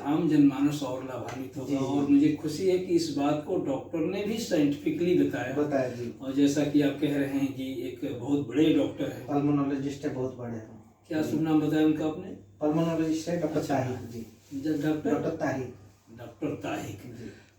आम जनमानस और लाभान्वित होगा। और मुझे खुशी है कि इस बात को डॉक्टर ने भी साइंटिफिकली बताया जी। और जैसा कि आप कह रहे हैं कि एक बहुत बड़े डॉक्टर है, पल्मोनोलॉजिस्ट है, बहुत बड़े हैं। क्या शुभ नाम बताया उनका आपने? पल्मोनोलॉजिस्ट है डॉक्टर ताहिक जी। डॉक्टर ताहिक।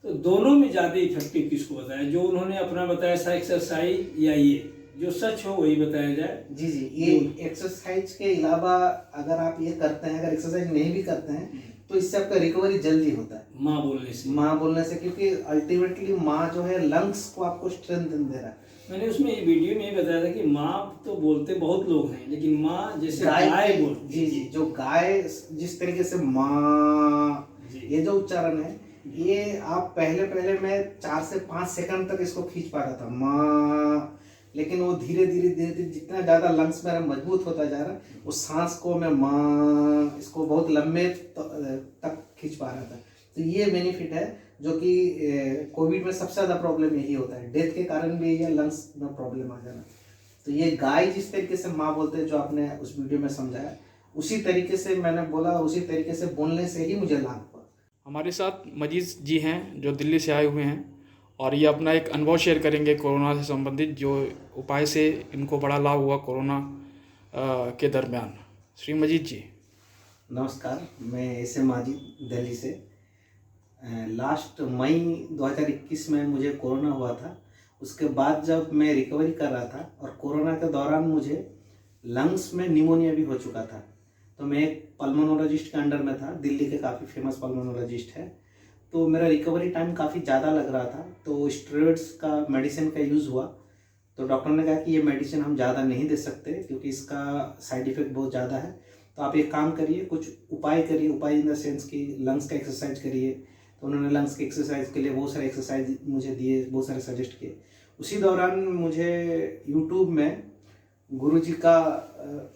तो दोनों में ज़्यादा इफेक्टिव किसको बताया? जो उन्होंने अपना बताया था एक्सरसाइज, या ये जो सच हो वही बताया जाए? जी, ये एक्सरसाइज के अलावा अगर आप ये करते हैं, अगर एक्सरसाइज नहीं भी करते हैं तो इससे आपका रिकवरी जल्दी होता है माँ बोलने से, क्योंकि अल्टीमेटली माँ जो है लंग्स को आपको स्ट्रेंथ दे रहा है। मैंने उसमें वीडियो में बताया था कि माँ तो बोलते बहुत लोग हैं, लेकिन माँ जैसे गाय बोलती है। जी, जो गाय जिस तरीके से माँ, ये जो उच्चारण है, ये आप पहले मैं 4 से 5 सेकंड तक इसको खींच पा रहा था माँ, लेकिन वो धीरे धीरे जितना ज़्यादा लंग्स मेरा मजबूत होता जा रहा, उस सांस को मैं माँ इसको बहुत लंबे तक खींच पा रहा था। तो ये बेनिफिट है जो कि कोविड में सबसे ज़्यादा प्रॉब्लम यही होता है, डेथ के कारण भी ये लंग्स में प्रॉब्लम आ जाना। तो ये गाय जिस तरीके से माँ बोलते हैं, जो आपने उस वीडियो में समझाया, उसी तरीके से मैंने बोला, उसी तरीके से बोलने से ही मुझे लाभ हुआ। हमारे साथ मजीद जी हैं जो दिल्ली से आए हुए हैं और ये अपना एक अनुभव शेयर करेंगे कोरोना से संबंधित, जो उपाय से इनको बड़ा लाभ हुआ कोरोना के दरमियान। श्री मजीद जी नमस्कार, मैं एस एम माजिद दिल्ली से। लास्ट मई 2021 में मुझे कोरोना हुआ था। उसके बाद जब मैं रिकवरी कर रहा था और कोरोना के दौरान मुझे लंग्स में निमोनिया भी हो चुका था, तो मैं एक पल्मोनोलॉजिस्ट के अंडर में था, दिल्ली के काफ़ी फेमस पल्मोनोलॉजिस्ट है। तो मेरा रिकवरी टाइम काफ़ी ज़्यादा लग रहा था, तो स्टेरॉइड्स का मेडिसिन का यूज़ हुआ। तो डॉक्टर ने कहा कि ये मेडिसिन हम ज़्यादा नहीं दे सकते क्योंकि इसका साइड इफ़ेक्ट बहुत ज़्यादा है, तो आप एक काम करिए, कुछ उपाय करिए। उपाय इन द सेंस कि लंग्स का एक्सरसाइज करिए। तो उन्होंने लंग्स के एक्सरसाइज के लिए बहुत सारे एक्सरसाइज मुझे दिए, बहुत सारे सजेस्ट किए। उसी दौरान मुझे यूट्यूब में गुरुजी का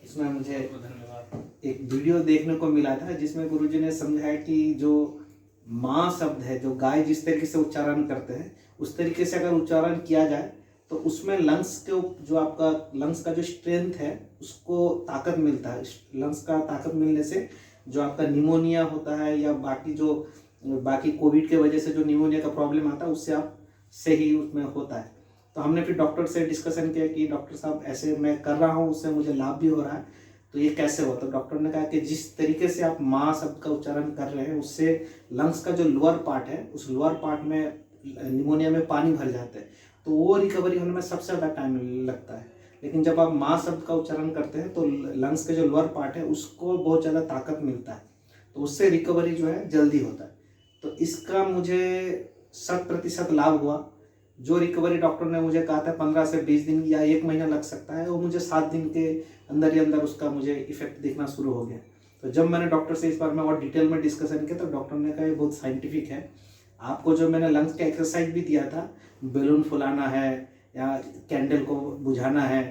इसमें मुझे एक वीडियो देखने को मिला था, जिसमें गुरुजी ने समझाया कि जो माँ शब्द है, जो गाय जिस तरीके से उच्चारण करते हैं, उस तरीके से अगर उच्चारण किया जाए तो उसमें लंग्स के जो आपका लंग्स का जो स्ट्रेंथ है उसको ताकत मिलता है। लंग्स का ताकत मिलने से जो आपका निमोनिया होता है या बाकी कोविड के वजह से जो निमोनिया का प्रॉब्लम आता है, उससे आप सही उसमें होता है। तो हमने फिर डॉक्टर से डिस्कशन किया कि डॉक्टर साहब ऐसे मैं कर रहा हूँ, उससे मुझे लाभ भी हो रहा है, तो ये कैसे हो? तो डॉक्टर ने कहा कि जिस तरीके से आप माँ शब्द का उच्चारण कर रहे हैं, उससे लंग्स का जो लोअर पार्ट है, उस लोअर पार्ट में निमोनिया में पानी भर जाते हैं, तो वो रिकवरी होने में सबसे ज़्यादा टाइम लगता है। लेकिन जब आप माँ शब्द का उच्चारण करते हैं तो लंग्स के जो लोअर पार्ट है उसको बहुत ज़्यादा ताकत मिलता है, तो उससे रिकवरी जो है जल्दी होता है। तो इसका मुझे 100% लाभ हुआ। जो रिकवरी डॉक्टर ने मुझे कहा था 15 से 20 दिन या 1 महीना लग सकता है, वो मुझे 7 दिन के अंदर ही अंदर उसका मुझे इफेक्ट दिखना शुरू हो गया। तो जब मैंने डॉक्टर से इस बारे में और डिटेल में डिस्कशन किया तो डॉक्टर ने कहा ये बहुत साइंटिफिक है। आपको जो मैंने लंग्स का एक्सरसाइज भी दिया था, बैलून फुलाना है या कैंडल को बुझाना है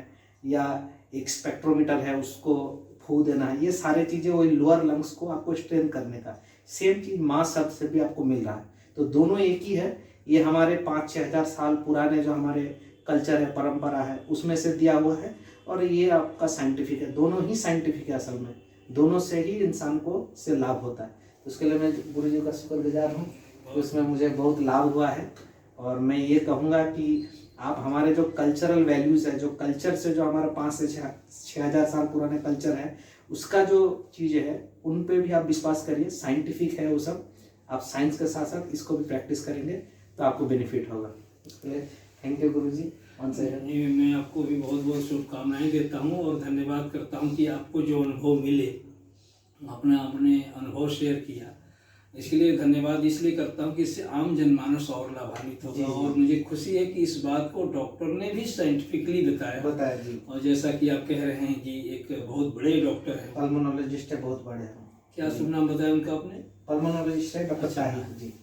या एक स्पेक्ट्रोमीटर है उसको फूंक देना है, ये सारी चीज़ें वही लोअर लंग्स को आपको स्ट्रेंथ करने का, सेम चीज़ माँ शब्द से भी आपको मिल रहा है। तो दोनों एक ही है। ये हमारे 5-6 हज़ार साल पुराने जो हमारे कल्चर है, परंपरा है, उसमें से दिया हुआ है, और ये आपका साइंटिफिक है। दोनों ही साइंटिफिक है, असल में दोनों से ही इंसान को से लाभ होता है। तो उसके लिए मैं गुरुजी का शुक्रगुजार हूँ, तो उसमें मुझे बहुत लाभ हुआ है। और मैं ये कहूँगा कि आप हमारे जो कल्चरल वैल्यूज़ है, जो कल्चर से जो हमारा 5 से 6 हज़ार साल पुराने कल्चर है, उसका जो चीज़ें है उन पे भी आप विश्वास करिए। साइंटिफिक है वो सब। आप साइंस के साथ साथ इसको भी प्रैक्टिस करेंगे तो आपको बेनिफिट होगा। इसलिए थैंक यू गुरुजी। मैं आपको भी बहुत बहुत शुभकामनाएं देता हूं और धन्यवाद करता हूं कि आपको जो अनुभव मिले, अपने अनुभव शेयर किया, इसके लिए धन्यवाद इसलिए करता हूं कि इससे आम जनमानस और लाभान्वित होगा। और मुझे खुशी है कि इस बात को डॉक्टर ने भी साइंटिफिकली बताया जी। और जैसा कि आप कह रहे हैं कि एक बहुत बड़े डॉक्टर है, पल्मोनोलॉजिस्ट है, बहुत बड़े हैं। क्या शुभ नाम बताया उनका आपने? पल्मोनोलॉजिस्ट है डॉक्टर ताहिक जी।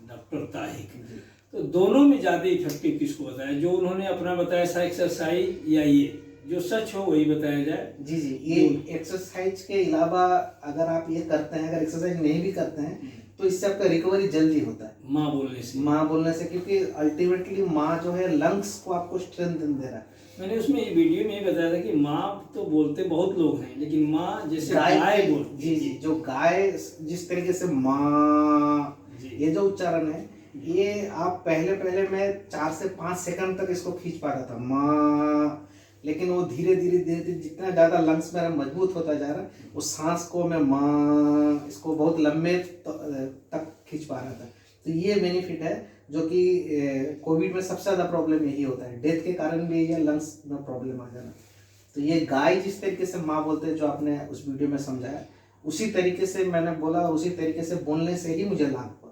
डॉक्टर ताहिक। तो दोनों में ज़्यादा इफेक्टिव किसको बताया? जो उन्होंने अपना बताया था एक्सरसाइज, या ये जो सच हो वही बताया जाए? जी, ये एक्सरसाइज के अलावा अगर आप ये करते हैं, अगर एक्सरसाइज नहीं भी करते हैं तो इससे आपका रिकवरी जल्दी होता है माँ बोलने से, क्योंकि अल्टीमेटली माँ जो है लंग्स को आपको स्ट्रेंथ दे रहा है। मैंने उसमें वीडियो में बताया था कि माँ तो बोलते बहुत लोग हैं, लेकिन माँ जैसे गाय बोलती जी जी, जो गाय जिस तरीके से माँ, जी। ये जो उच्चारण है, ये आप पहले मैं 4 से 5 सेकंड तक इसको खींच पा रहा था माँ, लेकिन वो धीरे धीरे जितना ज़्यादा लंग्स मेरा मजबूत होता जा रहा है, उस सांस को मैं माँ इसको बहुत लंबे तक खींच पा रहा था। तो ये बेनिफिट है जो कि कोविड में सबसे ज़्यादा प्रॉब्लम यही होता है, डेथ के कारण भी ये लंग्स में प्रॉब्लम आ जाना। तो ये गाय जिस तरीके से माँ बोलते हैं, जो आपने उस वीडियो में समझाया, उसी तरीके से मैंने बोला, उसी तरीके से बोलने से ही मुझे लाभ हुआ।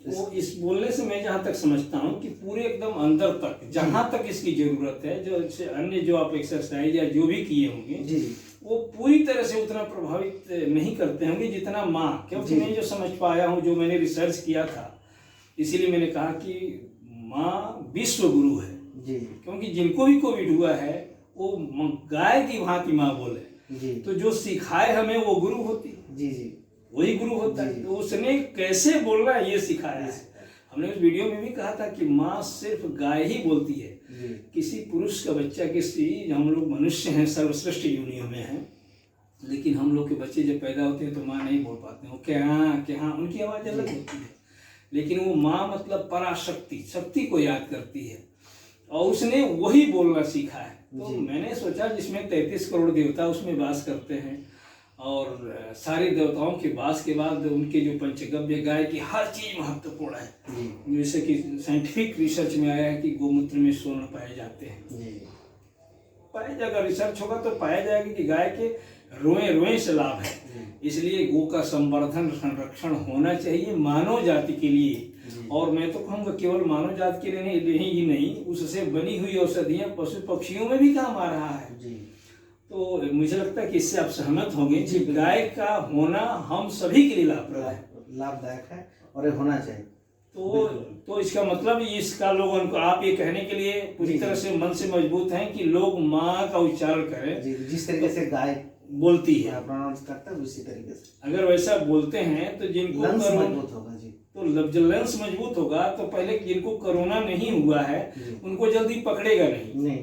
वो इस बोलने से मैं जहाँ तक समझता हूँ कि पूरे एकदम अंदर तक, जहाँ तक इसकी जरूरत है, जो अन्य जो आप एक्सरसाइज या जो भी किए होंगे जी वो पूरी तरह से उतना प्रभावित नहीं करते होंगे जितना माँ, क्योंकि मैं जो समझ पाया हूँ, जो मैंने रिसर्च किया था, इसीलिए मैंने कहा कि माँ विश्व गुरु है जी। क्योंकि जिनको भी कोविड हुआ है वो गाय की भांति माँ बोले जी। तो जो सिखाए हमें वो गुरु होती, जी जी, वही गुरु होता है। तो उसने कैसे बोलना है ये सिखाया है। हमने उस वीडियो में भी कहा था कि माँ सिर्फ गाय ही बोलती है। किसी पुरुष का बच्चा, किसी, हम लोग मनुष्य हैं, सर्वश्रेष्ठ योनियों में हैं, लेकिन हम लोग के बच्चे जब पैदा होते हैं तो माँ नहीं बोल पाते हैं, वो क्या, उनकी आवाज़ अलग होती है। लेकिन वो माँ मतलब पराशक्ति, शक्ति को याद करती है, और उसने वही बोलना सीखा है। तो मैंने सोचा जिसमें 33 करोड़ देवता उसमें वास करते हैं, और सारे देवताओं के वास के बाद उनके जो पंचगव्य गाय की हर चीज़ महत्वपूर्ण है। जैसे कि साइंटिफिक रिसर्च में आया है कि गोमूत्र में स्वर्ण पाए जाते हैं। पाया जाएगा, रिसर्च होगा तो पाया जाएगा कि गाय के रोए रोए से लाभ है। इसलिए गो का संवर्धन, संरक्षण होना चाहिए मानव जाति के लिए। और मैं तो कहूँगा केवल मानव जाति के लिए ही नहीं, उससे बनी हुई औषधियाँ पशु पक्षियों में भी काम आ रहा है। तो मुझे लगता है कि इससे आप सहमत होंगे कि गाय का होना हम सभी के लिए लाभदायक है और ये होना चाहिए। तो इसका मतलब इसका लोगों को आप ये कहने के लिए पूरी तरह से मन से मजबूत हैं कि लोग माँ का उच्चारण करें, जिस तरीके से गाय बोलती है, प्रोनाउंस करता है उसी तरीके से अगर वैसा बोलते हैं तो जिनको लंग्स मजबूत होगा जी। तो जब लंग्स मजबूत होगा तो पहले जिनको कोरोना नहीं हुआ है उनको जल्दी पकड़ेगा नहीं,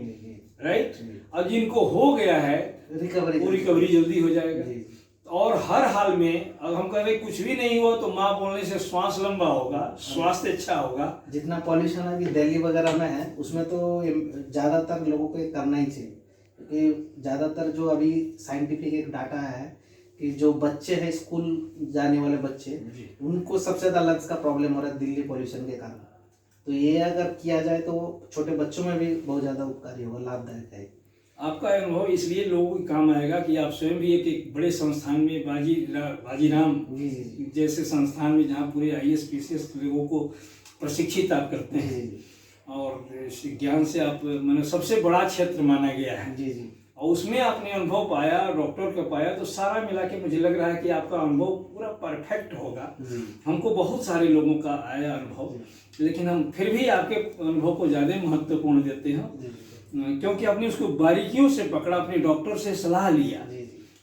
राइट। और जिनको हो गया है रिकवरी जल्दी हो जाएगा। और हर हाल में अब हम कह रहे कुछ भी नहीं हुआ तो माँ बोलने से श्वास लंबा होगा, स्वास्थ्य अच्छा होगा। जितना पॉल्यूशन अभी दिल्ली वगैरह में है उसमें तो ज़्यादातर लोगों को करना ही चाहिए, क्योंकि ज़्यादातर जो अभी साइंटिफिक एक डाटा है कि जो बच्चे हैं, स्कूल जाने वाले बच्चे, उनको सबसे ज़्यादा लंग्स का प्रॉब्लम हो रहा है दिल्ली पॉल्यूशन के कारण। तो ये अगर किया जाए तो छोटे बच्चों में भी बहुत ज़्यादा उपकारी होगा, लाभदायक है। आपका अनुभव इसलिए लोगों को काम आएगा कि आप स्वयं भी एक बड़े संस्थान में बाजीराम जैसे संस्थान में, जहाँ पूरे IAS PCS लोगों को प्रशिक्षित आप करते हैं, और ज्ञान से आप मैंने सबसे बड़ा क्षेत्र माना गया है और उसमें आपने अनुभव पाया, डॉक्टर का पाया, तो सारा मिला के मुझे लग रहा है कि आपका अनुभव पूरा परफेक्ट होगा। हमको बहुत सारे लोगों का आया अनुभव, लेकिन हम फिर भी आपके अनुभव को ज़्यादा महत्वपूर्ण देते हैं, क्योंकि आपने उसको बारीकियों से पकड़ा, अपने डॉक्टर से सलाह लिया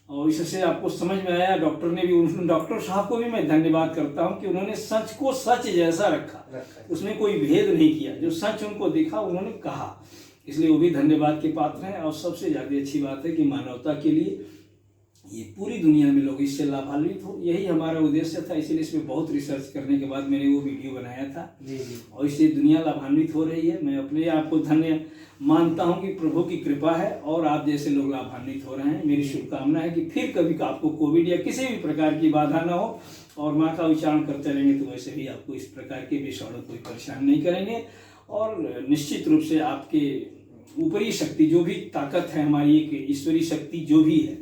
और इससे आपको समझ में आया। डॉक्टर ने भी, डॉक्टर साहब को भी मैं धन्यवाद करता हूं कि उन्होंने सच को सच जैसा रखा, उसमें कोई भेद नहीं किया, जो सच उनको दिखा उन्होंने कहा, इसलिए वो भी धन्यवाद के पात्र हैं। और सबसे ज़्यादा अच्छी बात है कि मानवता के लिए ये पूरी दुनिया में लोग इससे लाभान्वित हो, यही हमारा उद्देश्य था। इसीलिए इसमें बहुत रिसर्च करने के बाद मैंने वो वीडियो बनाया था और इससे दुनिया लाभान्वित हो रही है। मैं अपने आप को धन्य मानता हूं कि प्रभु की कृपा है और आप जैसे लोग लाभान्वित हो रहे हैं। मेरी शुभकामना है कि फिर कभी आपको कोविड या किसी भी प्रकार की बाधा ना हो, और माँ का उच्चारण करते रहेंगे तो वैसे भी आपको इस प्रकार के विषाणु कोई परेशान नहीं करेंगे। और निश्चित रूप से आपके ऊपरी शक्ति, जो भी ताकत है हमारी, एक ईश्वरीय शक्ति जो भी है,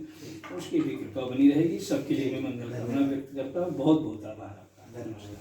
उसकी भी कृपा बनी रहेगी। सबके लिए मैं मंगल कामना व्यक्त करता हूँ। बहुत बहुत आभार आपका। धन्यवाद।